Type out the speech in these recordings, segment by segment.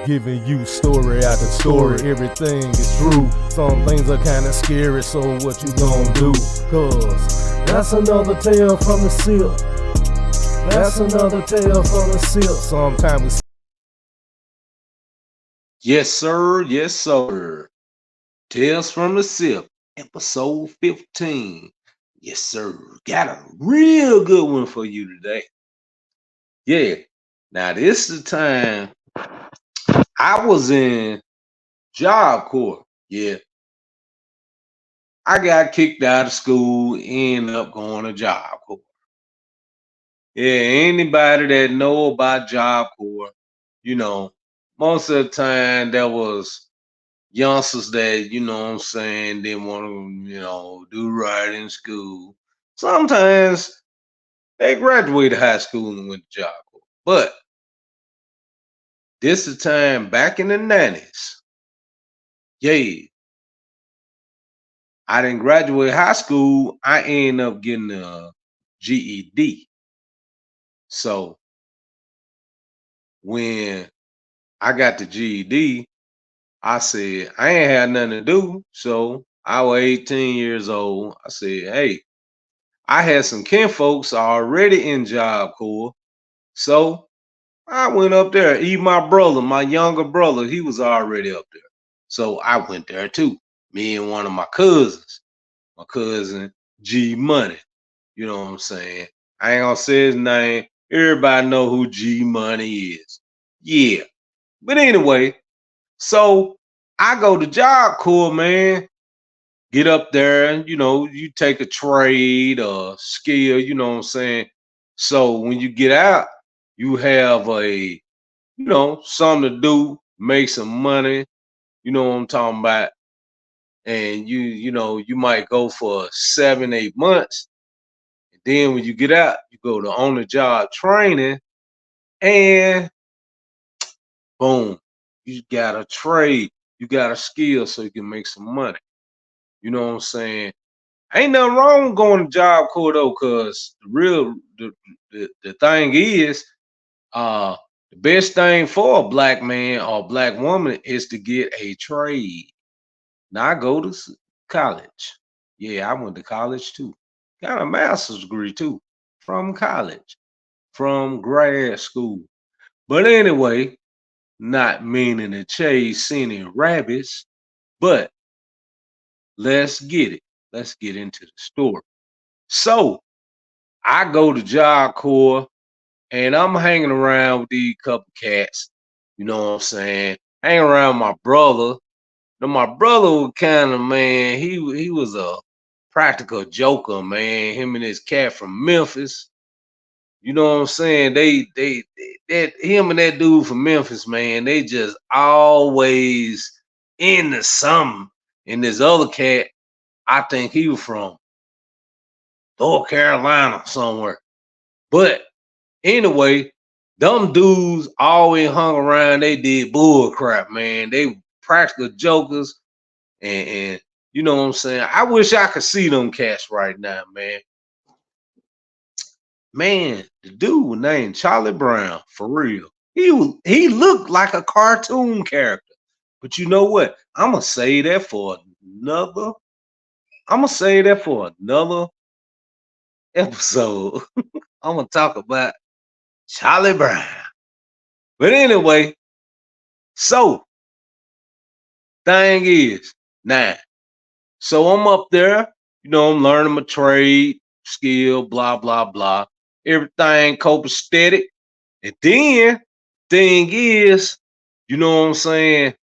Giving you story after story, everything is true. Some things are kinda scary, so what you gon' do? Cause that's another tale from the Sipp. That's another tale from the Sipp. Sometimes Yes, sir. Yes, sir. Tales from the Sip, episode 15. Yes, sir. Got a real good one for you today. Yeah. Now, this is the time I was in Job Corps. Yeah. I got kicked out of school, ended up going to Job Corps. Yeah, anybody that know about Job Corps, you know, most of the time there was youngsters that, you know what I'm saying, didn't want to, do right in school. Sometimes they graduated high school and went to Job Corps. But this is the time back in the 90s. Yeah, I didn't graduate high school. I ended up getting a GED. So when I got the GED, I said, I ain't had nothing to do. So I was 18 years old. I said, hey, I had some kinfolks already in Job Corps. So I went up there. Even my brother, my younger brother, he was already up there. So I went there too. Me and one of my cousins, my cousin G Money. You know what I'm saying? I ain't gonna say his name. Everybody know who G Money is. Yeah. But anyway, so I go to Job Corps, man. Get up there and you take a trade or skill, you know what I'm saying? So when you get out, you have something to do, make some money, you know what I'm talking about. And you might go for 7, 8 months. And then when you get out, you go to on the job training and boom, you got a trade, you got a skill so you can make some money. You know what I'm saying? Ain't nothing wrong with going to Job Corps though, cause the thing is, uh, the best thing for a black man or black woman is to get a trade. Now I go to college. Yeah, I went to college too. Got a master's degree too from college, from grad school. But anyway, not meaning to chase any rabbits, but let's get it. Let's get into the story. So I go to Job Corps and I'm hanging around with these couple cats. You know what I'm saying? Hanging around my brother. Now my brother was kind of, man, he was a practical joker, man. Him and his cat from Memphis. You know what I'm saying? They that him and that dude from Memphis, man, they just always into something. And this other cat, I think he was from North Carolina somewhere. But anyway, them dudes always hung around. They did bull crap, man. They practical jokers, and you know what I'm saying. I wish I could see them cats right now, man. Man, the dude was named Charlie Brown for real. He looked like a cartoon character. But you know what? I'm gonna say that for another. I'm gonna say that for another episode. I'm gonna talk about Charlie Brown. But anyway, so thing is, now, so I'm up there, I'm learning my trade, skill, blah, blah, blah. Everything copacetic. And then, thing is, you know what I'm saying?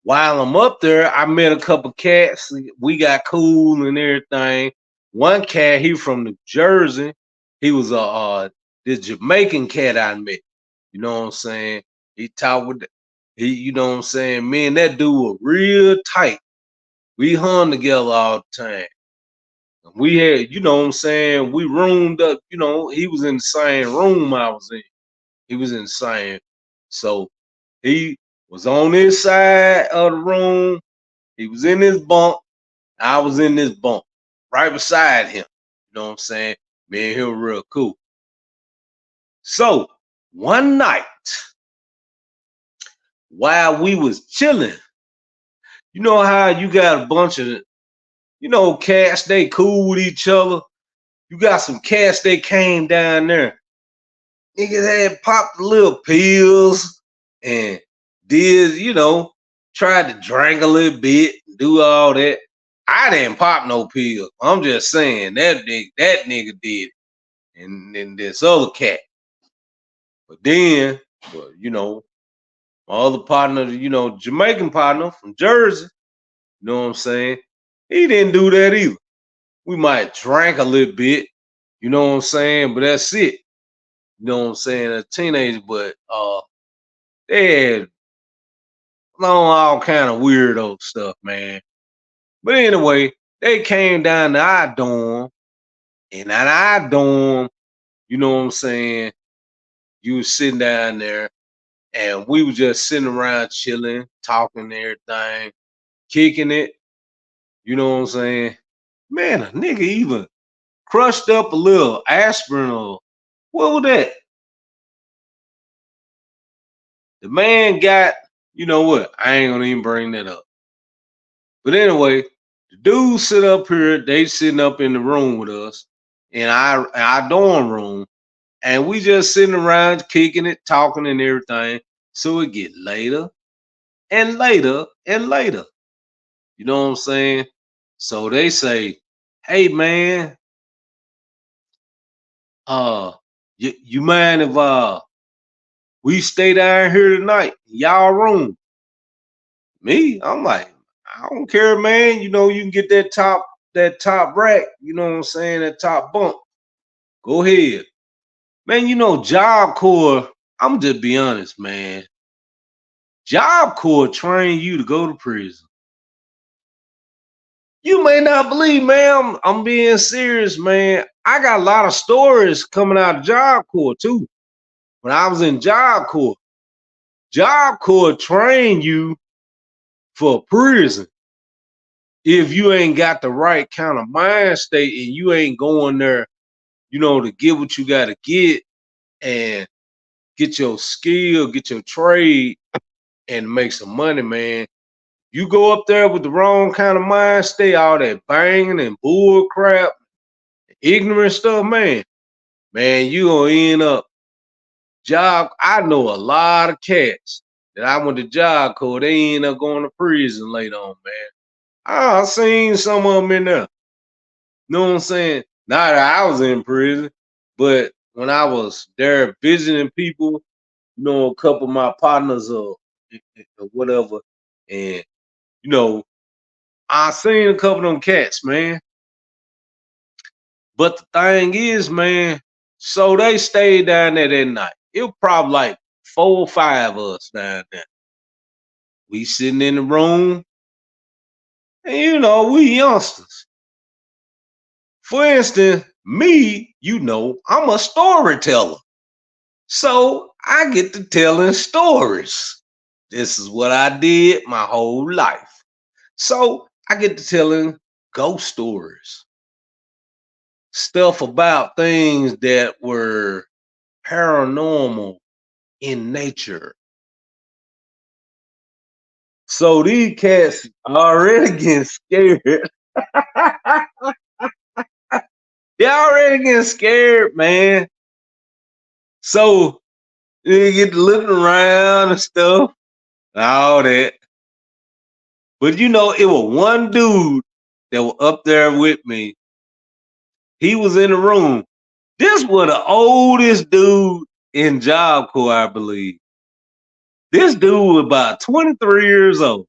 While I'm up there, I met a couple cats. We got cool and everything. One cat, he from New Jersey. He was this Jamaican cat I met. You know what I'm saying? He talked with you know what I'm saying? Me and that dude were real tight. We hung together all the time. We had, you know what I'm saying, we roomed up, he was in the same room I was in. He was in the same. So he was on this side of the room. He was in this bunk. I was in this bunk right beside him. You know what I'm saying? Me and him were real cool. while we was chilling. You know how you got a bunch of, cats, they cool with each other. You got some cats that came down there. Niggas had popped the little pills and did, tried to drink a little bit, do all that. I didn't pop no pills. I'm just saying that nigga did. And then this other cat. But then, my other partner, Jamaican partner from Jersey, you know what I'm saying? He didn't do that either. We might drank a little bit, you know what I'm saying? But that's it. You know what I'm saying? A teenager, but they had all kind of weirdo stuff, man. But anyway, they came down to our dorm, and at our dorm, you know what I'm saying? You was sitting down there, and we was just sitting around chilling, talking and everything, kicking it. You know what I'm saying? Man, a nigga even crushed up a little aspirin or what was that? The man got, you know what? I ain't gonna even bring that up. But anyway, the dudes sit up here, they sitting up in the room with us in our dorm room, and we just sitting around kicking it, talking and everything. So it get later and later and later. You know what I'm saying? So they say, hey man, uh, you mind if we stay down here tonight in y'all room? Me, I'm like, I don't care, man. You know, you can get that top rack, you know what I'm saying, that top bunk. Go ahead. Man, Job Corps, I'm just be honest, man. Job Corps train you to go to prison. You may not believe, man. I'm being serious, man. I got a lot of stories coming out of Job Corps too. When I was in Job Corps train you for prison if you ain't got the right kind of mind state and you ain't going there, to get what you got to get and get your skill, get your trade, and make some money, man. You go up there with the wrong kind of mind state, all that banging and bull crap, ignorant stuff, man. Man, you gonna end up job. I know a lot of cats that I went to Job Corps. They end up going to prison later on, man. I seen some of them in there. Know what I'm saying? Not that I was in prison, but when I was there visiting people, a couple of my partners or whatever, and I seen a couple of them cats, man. But the thing is, man, so they stayed down there that night. It was probably like 4 or 5 of us down there. We sitting in the room, and we youngsters. For instance, me, I'm a storyteller. So I get to telling stories. This is what I did my whole life. So I get to telling ghost stories. Stuff about things that were paranormal in nature. So these cats already getting scared. They already getting scared, man. So they get looking around and stuff, all that. But it was one dude that was up there with me. He was in the room. This was the oldest dude in Job Corps, I believe. This dude was about 23 years old.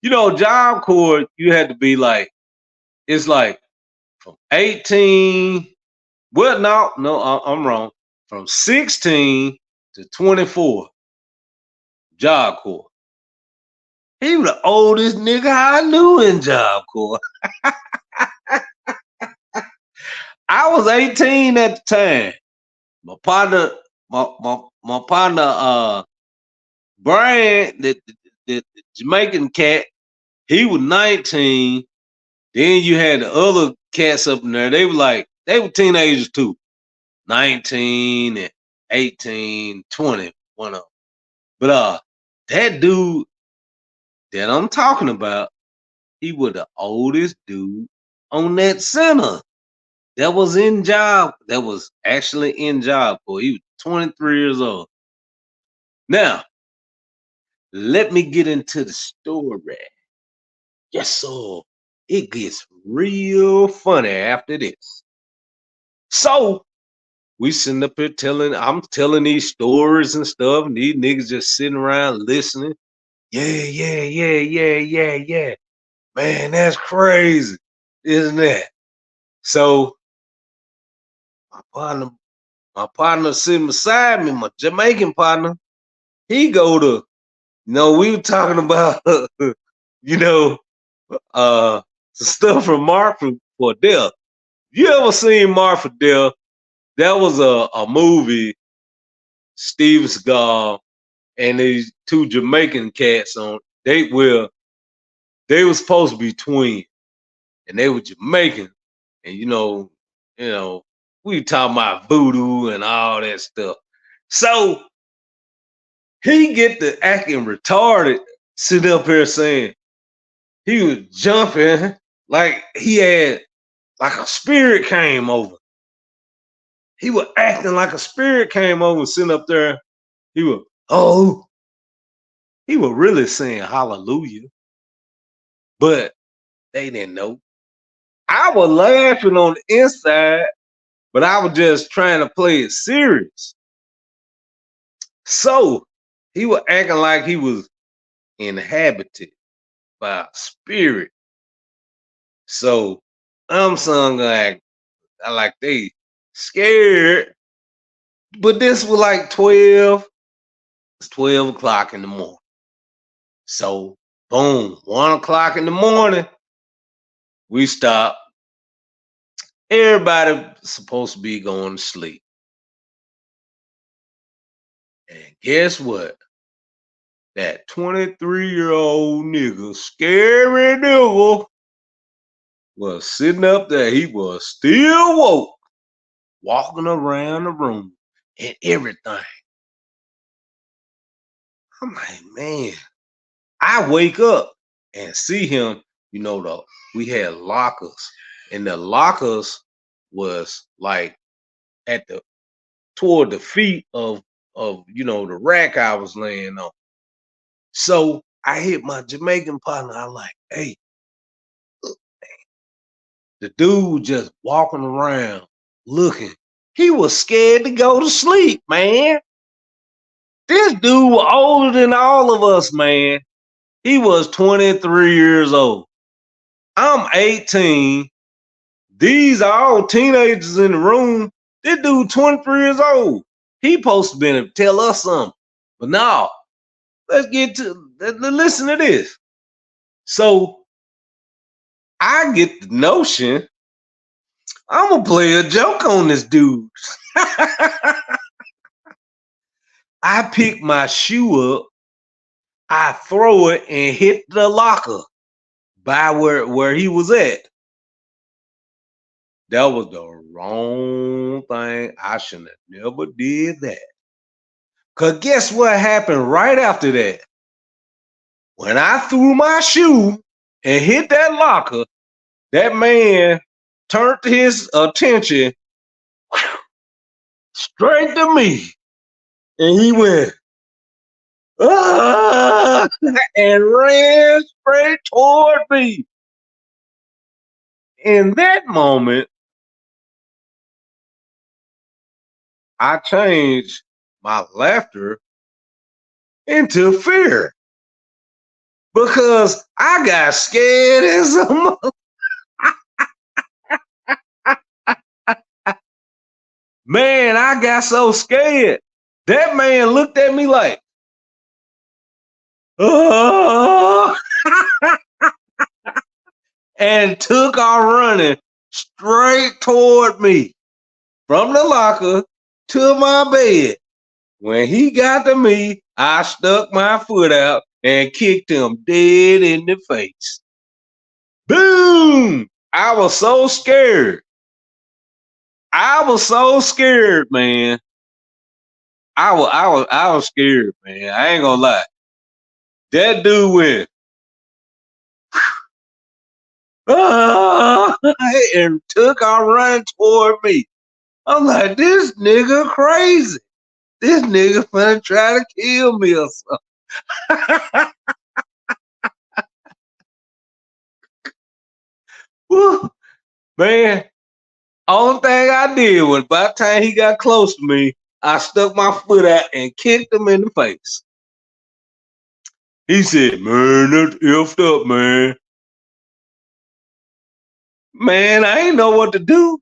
Job Corps, you had to be like, it's like from 18. Well, no, I'm wrong. From 16 to 24. Job Corps. He was the oldest nigga I knew in Job Corps. I was 18 at the time. My partner, Brian, the Jamaican cat, he was 19. Then you had the other cats up in there. They were teenagers too. 19 and 18, 20, one of them. But That dude that I'm talking about, he was the oldest dude on that center. That was in job. That was actually in job for. He was 23 years old. Now, let me get into the story. Yes, sir. It gets real funny after this. So we sitting up here I'm telling these stories and stuff, and these niggas just sitting around listening. Yeah. Man, that's crazy, isn't that? So my partner, my partner sitting beside me, my Jamaican partner, he go to, we were talking about, you know, some stuff from Mark for Death. You ever seen Mark for Death? That was a movie, Steven Seagal and these two Jamaican cats on. They were supposed to be twins, and they were Jamaican, and you know, we talking about voodoo and all that stuff. So he get to acting retarded, sitting up here saying he was jumping like he had like a spirit came over. He was acting like a spirit came over and sitting up there. He was, oh, he was really saying hallelujah, but they didn't know. I was laughing on the inside, but I was just trying to play it serious. So he was acting like he was inhabited by a spirit. So I'm saying like they scared, but this was like 12. It's 12 o'clock in the morning. So boom, 1 o'clock in the morning, we stop. Everybody supposed to be going to sleep. And guess what? That 23-year-old nigga, scary nigga, was sitting up there. He was still woke, walking around the room and everything. I'm like, man, I wake up and see him, we had lockers, and the lockers was like at the toward the feet of the rack I was laying on. So I hit my Jamaican partner. I like, hey, the dude just walking around looking. He was scared to go to sleep, man. This dude was older than all of us, man. He was 23 years old. I'm 18. These are all teenagers in the room. This dude 23 years old. He supposed to be able to tell us something. But no, listen to this. So I get the notion I'm gonna play a joke on this dude. I pick my shoe up, I throw it and hit the locker by where he was at. That was the wrong thing. I shouldn't have never did that. Cause guess what happened right after that? When I threw my shoe and hit that locker, that man turned his attention straight to me. And he went, ah, and ran straight toward me. In that moment, I changed my laughter into fear because I got scared as a mother. Man, I got so scared. That man looked at me like, oh, and took off running straight toward me from the locker to my bed. When he got to me, I stuck my foot out and kicked him dead in the face. Boom! I was so scared. I was so scared, man. I was scared, man. I ain't gonna lie. That dude went, ah, and took our run toward me. I'm like, this nigga crazy. This nigga finna try to kill me or something. Woo, man, only thing I did was by the time he got close to me, I stuck my foot out and kicked him in the face. He said, man, that's effed up, man. Man, I ain't know what to do.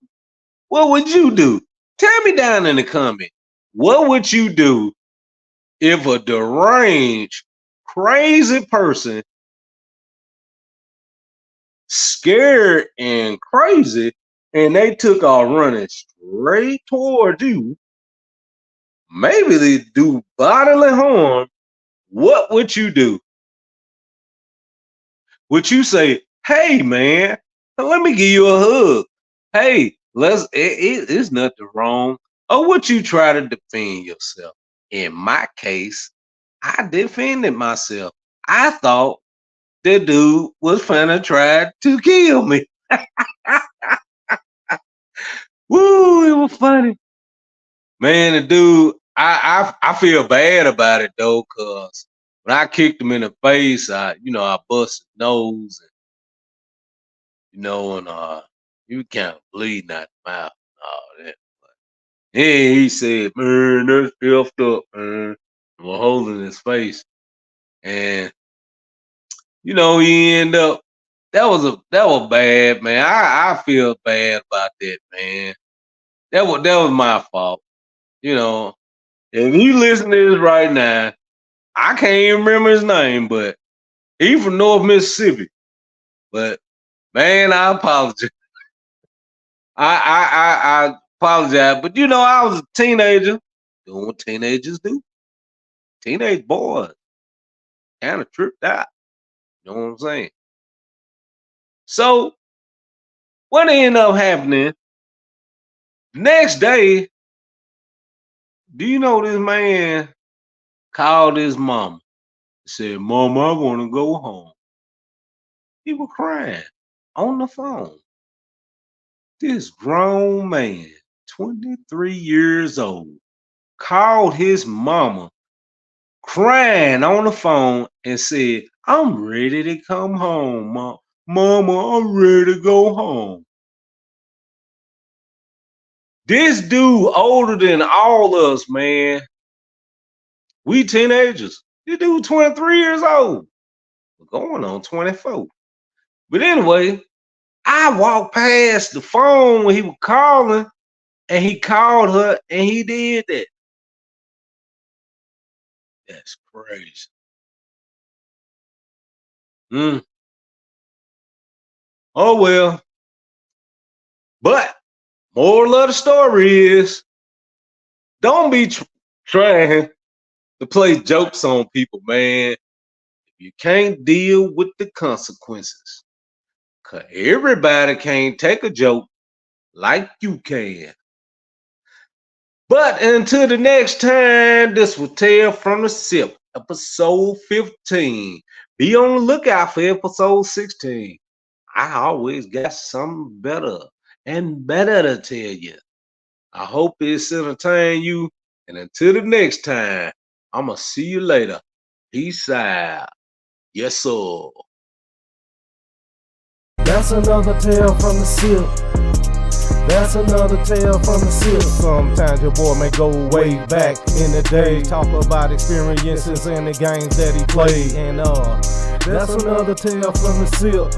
What would you do? Tell me down in the comment. What would you do if a deranged, crazy person, scared and crazy, and they took off running straight towards you? Maybe they do bodily harm. What would you do? Would you say, hey, man, let me give you a hug? Hey, it's nothing wrong. Or would you try to defend yourself? In my case, I defended myself. I thought the dude was finna try to kill me. Woo, it was funny. Man, the dude, I feel bad about it though, cause when I kicked him in the face, I busted his nose and he kind of bleeding out the mouth and all that. But yeah, he said, man, that's effed up, man. We're holding his face. And he ended up that was bad, man. I feel bad about that, man. That was my fault. If you listen to this right now, I can't even remember his name, but he from North Mississippi. But man, I apologize. I apologize. But I was a teenager doing what teenagers do. Teenage boys kind of tripped out. You know what I'm saying? So what ended up happening next day? Do you know this man called his mama? Said, Mama, I want to go home. He was crying on the phone. This grown man, 23 years old, called his mama crying on the phone and said, I'm ready to come home, Mom. Mama, I'm ready to go home. This dude older than all us, man. We teenagers. This dude 23 years old. Going on 24. But anyway, I walked past the phone when he was calling, and he called her, and he did that. That's crazy. Oh well. But moral of the story is, don't be trying to play jokes on people, man. If you can't deal with the consequences, 'cause everybody can't take a joke like you can. But until the next time, this was Tale from the Sipp, episode 15. Be on the lookout for episode 16. I always got something better and better to tell you. I hope it's entertained you. And until the next time, I'ma see you later. Peace out. Yes, sir. That's another tale from the Sipp. That's another tale from the Sipp. Sometimes your boy may go way back in the day, talk about experiences and the games that he played. And that's another tale from the Sipp.